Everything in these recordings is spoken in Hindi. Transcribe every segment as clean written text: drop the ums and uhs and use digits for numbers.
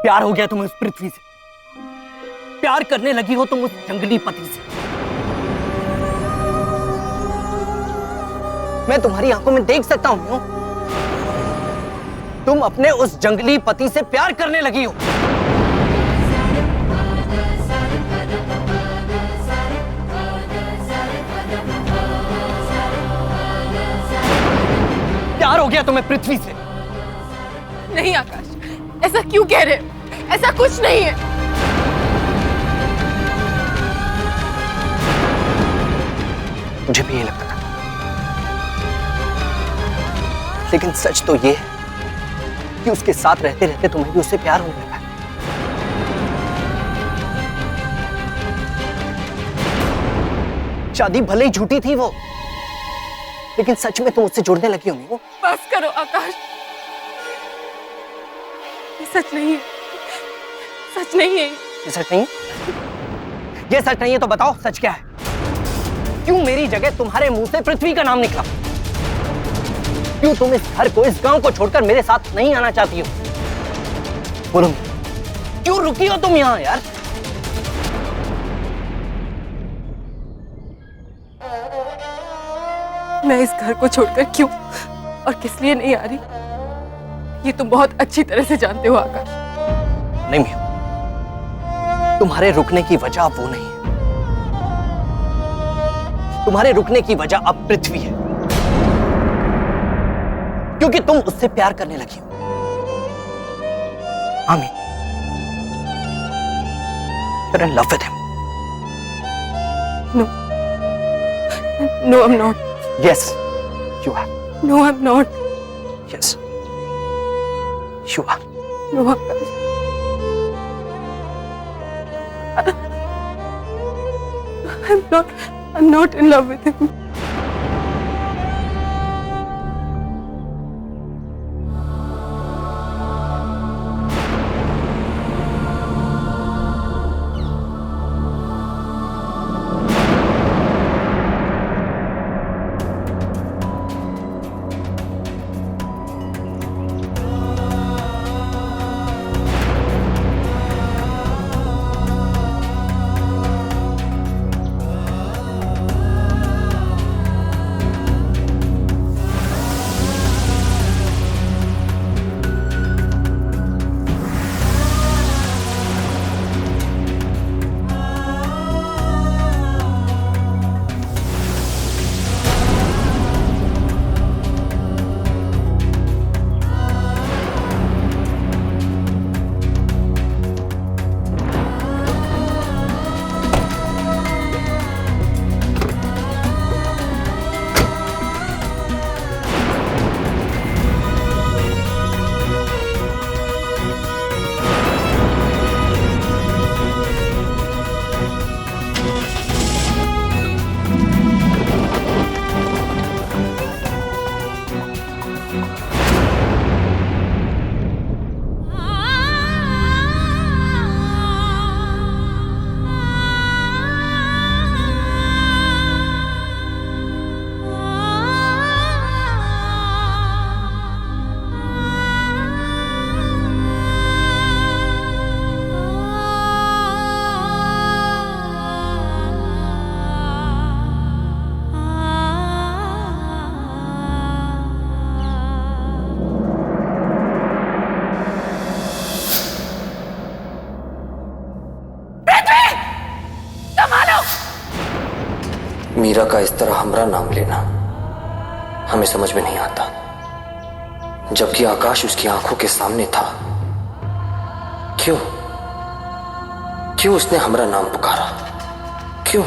प्यार हो गया तुम्हें उस पृथ्वी से, प्यार करने लगी हो तुम उस जंगली पति से। मैं तुम्हारी आंखों में देख सकता हूं, तुम अपने उस जंगली पति से प्यार करने लगी हो। प्यार हो गया तुम्हें पृथ्वी से। नहीं आकाश, ऐसा क्यों कह रहे? ऐसा कुछ नहीं है। मुझे भी यही लगता था, लेकिन सच तो ये है कि उसके साथ रहते रहते तुम्हें भी उससे प्यार होने लगा। शादी भले ही झूठी थी वो, लेकिन सच में तुम उससे जुड़ने लगी हो मीनू। बस करो आकाश, ये सच नहीं है, सच नहीं है। ये सच नहीं? ये सच नहीं है तो बताओ सच क्या है? क्यों मेरी जगह तुम्हारे मुंह से पृथ्वी का नाम निकला? क्यों तुम इस घर को, इस गांव को छोड़कर मेरे साथ नहीं आना चाहती हो? बोलो, क्यों रुकी हो तुम यहां यार? मैं इस घर को छोड़कर क्यों और किस लिए नहीं आ रही, ये तुम बहुत अच्छी तरह से जानते हो आकाश। नहीं मीनू, तुम्हारे रुकने की वजह अब वो नहीं है। तुम्हारे रुकने की वजह अब पृथ्वी है, क्योंकि तुम उससे प्यार करने लगी हो। आमीन, you're in love with him. No, no, I'm not. Yes, you are. No, I'm not. Yes, you are. No, Akash. I'm not in love with him. Meera का इस तरह हमरा नाम लेना हमें समझ में नहीं आता, जबकि आकाश उसकी आंखों के सामने था। क्यों क्यों उसने हमरा नाम पुकारा? क्यों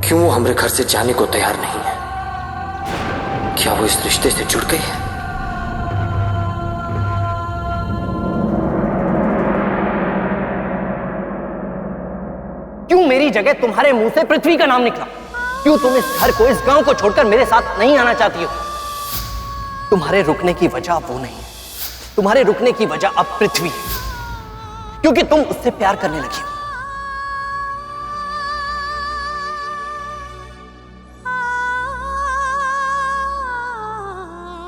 क्यों वो हमरे घर से जाने को तैयार नहीं है? क्या वो इस रिश्ते से जुड़ गई है? क्यों मेरी जगह तुम्हारे मुंह से पृथ्वी का नाम निकला? क्यों तुम इस घर को, इस गांव को छोड़कर मेरे साथ नहीं आना चाहती हो? तुम्हारे रुकने की वजह अब वो नहीं है, तुम्हारे रुकने की वजह अब पृथ्वी है, क्योंकि तुम उससे प्यार करने लगी हो।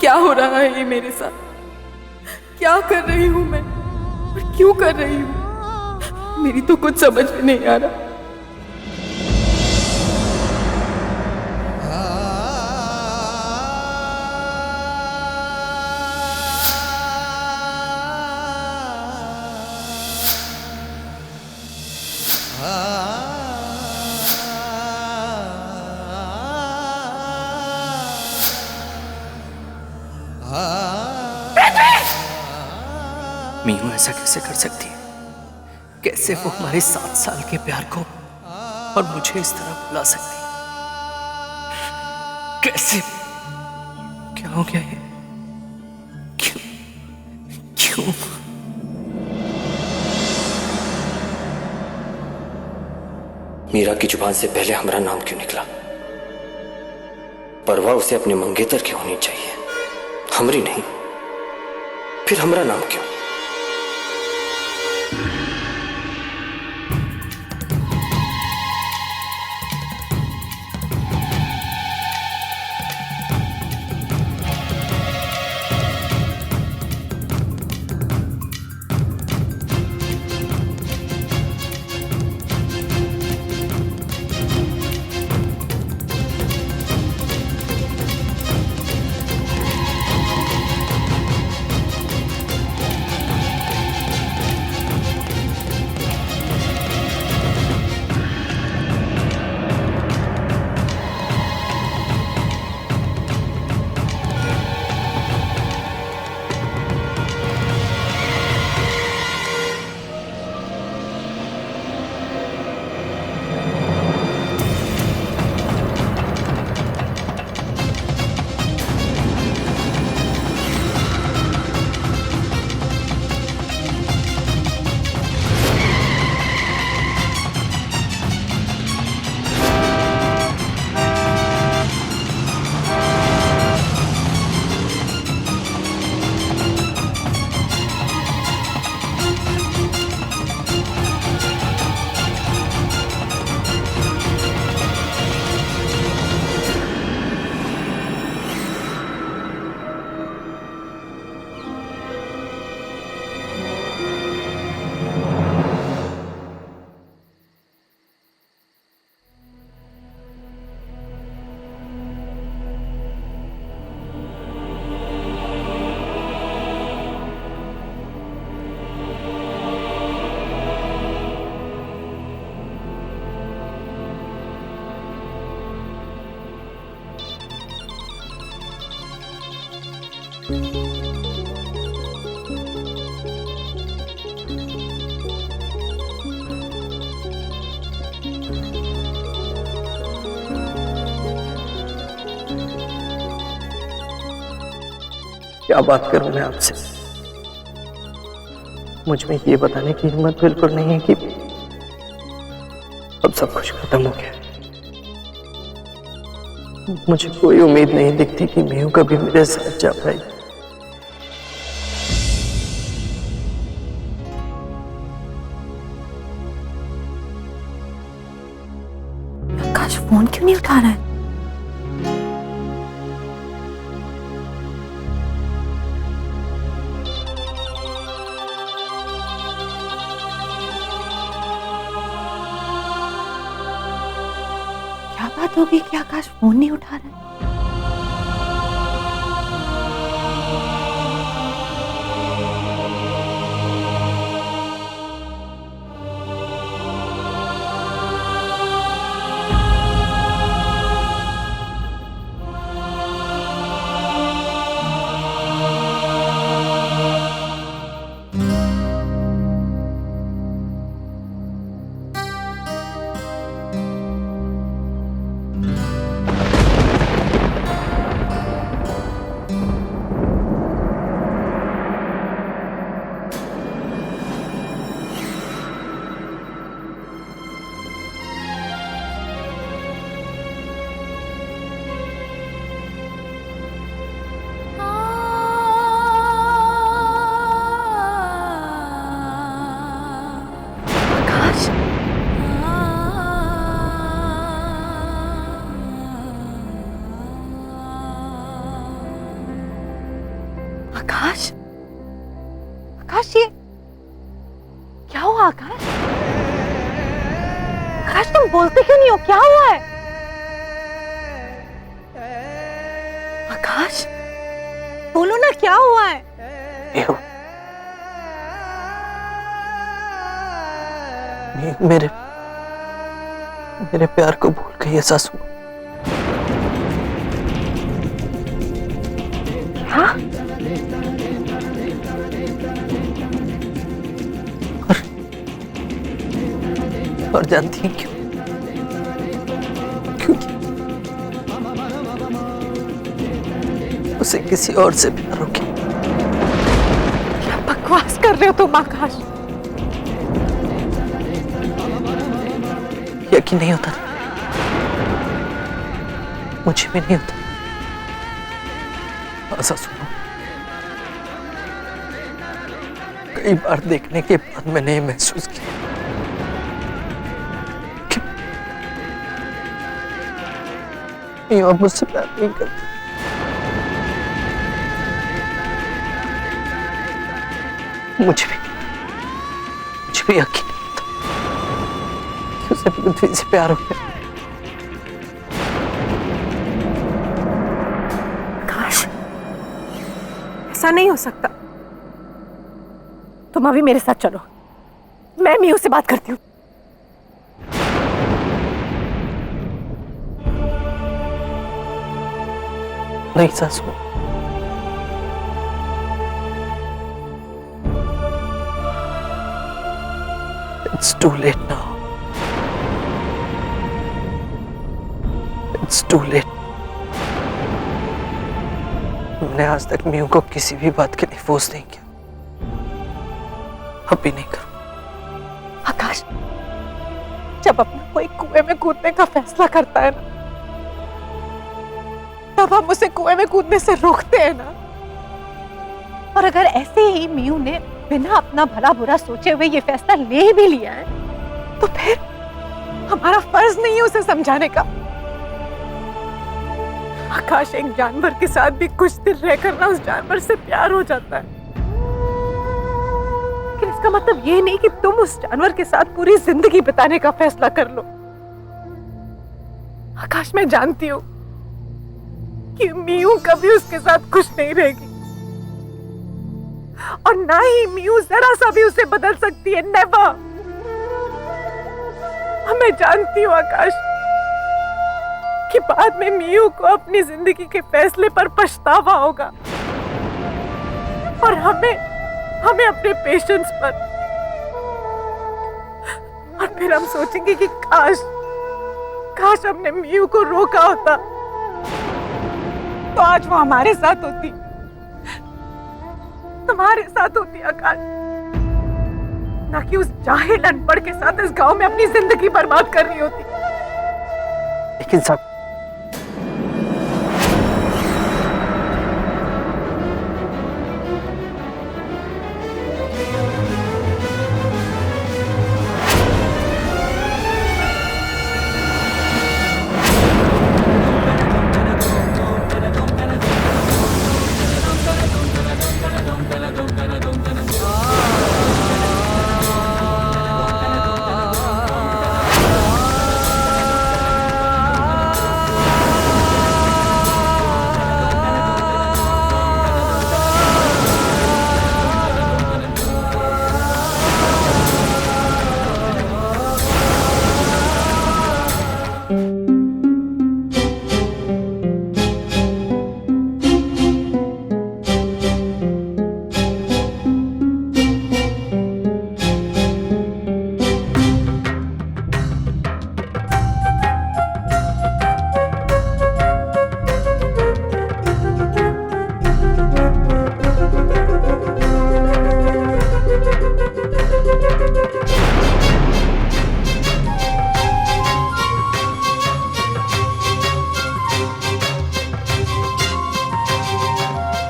क्या हो रहा है ये मेरे साथ? क्या कर रही हूं मैं और क्यों कर रही हूँ? मेरी तो कुछ समझ में नहीं आ रहा। मीनू ऐसा कैसे कर सकती है? कैसे वो हमारे 7 साल के प्यार को और मुझे इस तरह भुला सकती है? कैसे? क्या हो गया ये? क्यों? क्यों? मीरा की जुबान से पहले हमारा नाम क्यों निकला? परवाह उसे अपने मंगेतर की होनी चाहिए, हमरी नहीं। फिर हमारा नाम क्यों? क्या बात करूं मैं आपसे? मुझ में ये बताने की हिम्मत बिल्कुल नहीं है कि अब सब कुछ खत्म हो गया। मुझे कोई उम्मीद नहीं दिखती कि मीनू कभी मेरे साथ जा पाएगी। आकाश फोन क्यों नहीं उठा रहा है? क्या बात होगी कि आकाश फोन नहीं उठा रहा है? आकाश, आकाश बोलते क्यों नहीं हो? क्या हुआ है? आकाश, बोलो ना, क्या हुआ है? मेरे प्यार को भूल गई है सासू। हाँ? और जानती हैं क्यों? क्योंकि उसे किसी और से प्यार हो गया। क्या बकवास कर रहे हो तुम आकाश? यकीन नहीं होता, मुझे भी नहीं होता। सासू, कई बार देखने के बाद मैंने ये महसूस किया कि अब मुझसे प्यार नहीं करती। मुझे भी यकीन नहीं होता कि उसे पृथ्वी से प्यार हो गया। आकाश, ऐसा नहीं हो सकता। तुम अभी मेरे साथ चलो, मैं मीनू से बात करती हूँ। नहीं सासू, it's too late now. It's too late. मैंने आज तक मीनू को किसी भी बात के लिए फोर्स नहीं किया, अब भी नहीं करूं। आकाश, जब अपना कोई कुएं में कूदने का फैसला करता है ना, तब हम उसे कुएं में कूदने से रोकते हैं ना। और अगर ऐसे ही मीनू ने बिना अपना भला बुरा सोचे हुए ये फैसला ले भी लिया है, तो फिर हमारा फर्ज नहीं है उसे समझाने का। आकाश, एक जानवर के साथ भी कुछ दिन रहकर ना उस जानवर से प्यार हो जाता है, लेकिन इसका मतलब ये नहीं कि तुम उस जानवर के साथ पूरी जिंदगी बिताने का फैसला कर लो। आकाश, मैं जानती हूँ कि मीनू कभी उसके साथ खुश नहीं रहेगी, और ना ही मीनू जरा सा भी उसे बदल सकती है। नेवर। मैं जानती हूँ आकाश कि बाद में मीनू को अपनी जिंदगी के फैसले पर पछतावा होगा, और हमें अपने पेशेंस पर। और फिर हम सोचेंगे कि काश हमने मीनू को रोका होता, तो आज वो हमारे साथ होती, तुम्हारे साथ होती आकाश, ना कि उस जाहिल अनपढ़ के साथ इस गांव में अपनी जिंदगी बर्बाद कर रही होती। लेकिन सब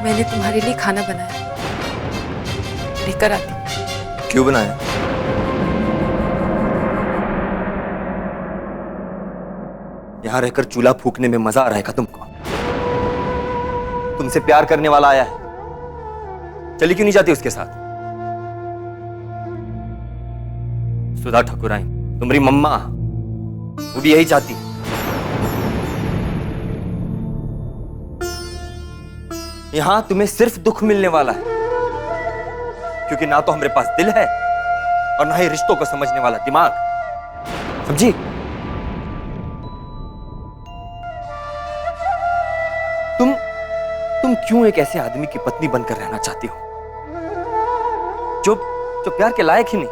मैंने तुम्हारे लिए खाना बनाया, लेकर आती। क्यों बनाया? यहां रहकर चूल्हा फूकने में मजा आ रहा है क्या तुमको? तुमसे प्यार करने वाला आया है, चली क्यों नहीं जाती उसके साथ? सुधा ठाकुराइन, तुम्हारी मम्मा वो भी यही चाहती है। यहां तुम्हें सिर्फ दुख मिलने वाला है, क्योंकि ना तो हमारे पास दिल है और ना ही रिश्तों को समझने वाला दिमाग। समझी? तुम क्यों एक ऐसे आदमी की पत्नी बनकर रहना चाहती हो जो प्यार के लायक ही नहीं,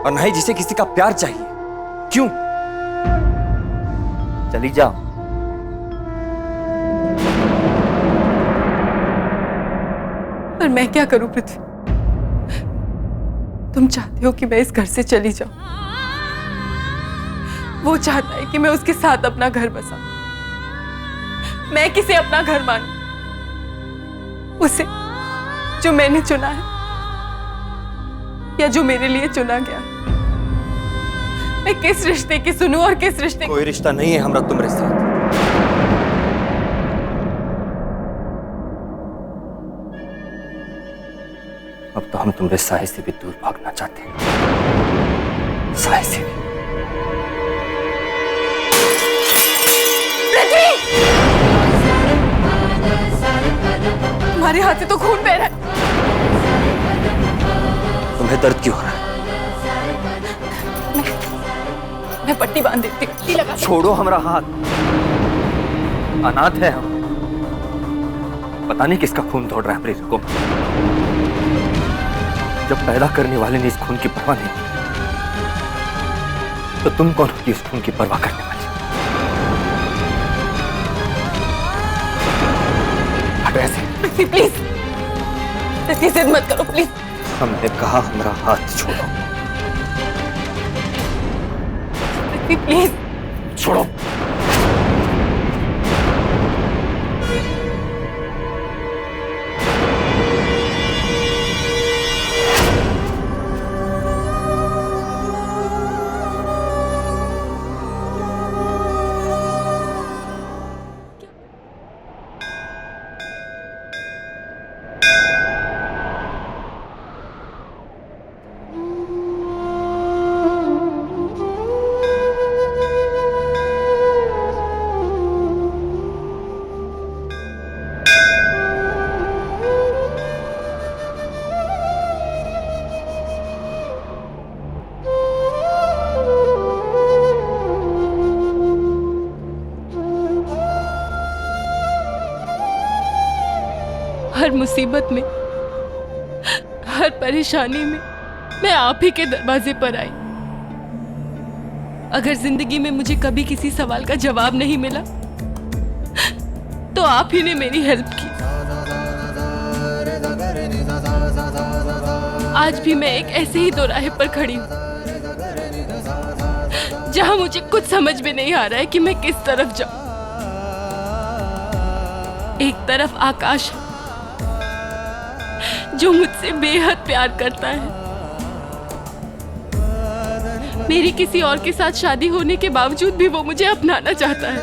और ना ही जिसे किसी का प्यार चाहिए? क्यों? चली जाओ। पर मैं क्या करूं पृथ्वी? तुम चाहते हो कि मैं इस घर से चली जाऊं, वो चाहता है कि मैं उसके साथ अपना घर बसाऊं। मैं किसे अपना घर मानूं? उसे जो मैंने चुना है या जो मेरे लिए चुना गया है? मैं किस रिश्ते की सुनूं और किस रिश्ते? कोई रिश्ता नहीं है हमरा तुम्हारे साथ। अब तो हम तुम्हारे साए से भी दूर भागना चाहते हैं, साए से भी। तुम्हारे हाथ से तो खून बह रहा है। तुम्हें दर्द क्यों हो रहा है? मैं पट्टी बांध देती हूँ। लगा। छोड़ो हमारा हाथ। अनाथ है हम, पता नहीं किसका खून दौड़ रहा है हमारी रगों में। जब पैदा करने वाले ने इस खून की परवाह नहीं की, तो तुम कौन होती इस खून की परवाह करने वाली? हटो ऐसे। प्लीज ऐसी जिद मत करो प्लीज। हमने कहा हमारा हाथ छोड़ो। प्लीज छोड़ो। हर मुसीबत में, हर परेशानी में मैं आप ही के दरवाजे पर आई। अगर जिंदगी में मुझे कभी किसी सवाल का जवाब नहीं मिला तो आप ही ने मेरी हेल्प की। आज भी मैं एक ऐसे ही दोराहे पर खड़ी हूँ जहां मुझे कुछ समझ में नहीं आ रहा है कि मैं किस तरफ जाऊं। एक तरफ आकाश है जो मुझसे बेहद प्यार करता है। मेरी किसी और के साथ शादी होने के बावजूद भी वो मुझे अपनाना चाहता है।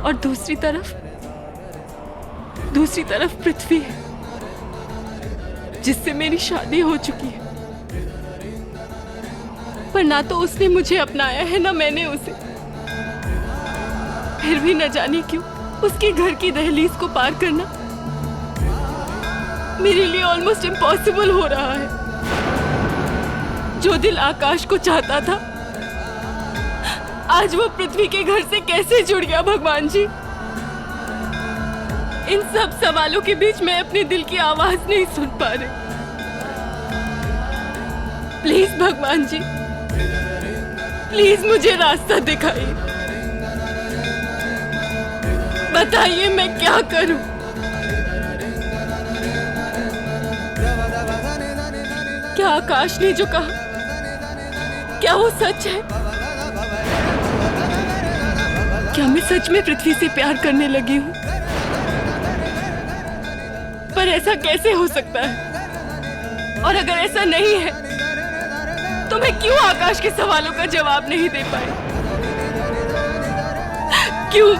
और दूसरी तरफ पृथ्वी है जिससे मेरी शादी हो चुकी है, पर ना तो उसने मुझे अपनाया है ना मैंने उसे। फिर भी न जाने क्यों उसके घर की दहलीज को पार करना मेरे लिए ऑलमोस्ट इम्पॉसिबल हो रहा है। जो दिल आकाश को चाहता था आज वो पृथ्वी के घर से कैसे जुड़ गया भगवान जी? इन सब सवालों के बीच मैं अपने दिल की आवाज नहीं सुन पा रही। प्लीज भगवान जी, प्लीज मुझे रास्ता दिखाइए। बताइए मैं क्या करूं? क्या आकाश ने जो कहा क्या वो सच है? क्या मैं सच में पृथ्वी से प्यार करने लगी हूं? पर ऐसा कैसे हो सकता है? और अगर ऐसा नहीं है तो मैं क्यों आकाश के सवालों का जवाब नहीं दे पाई? क्यों?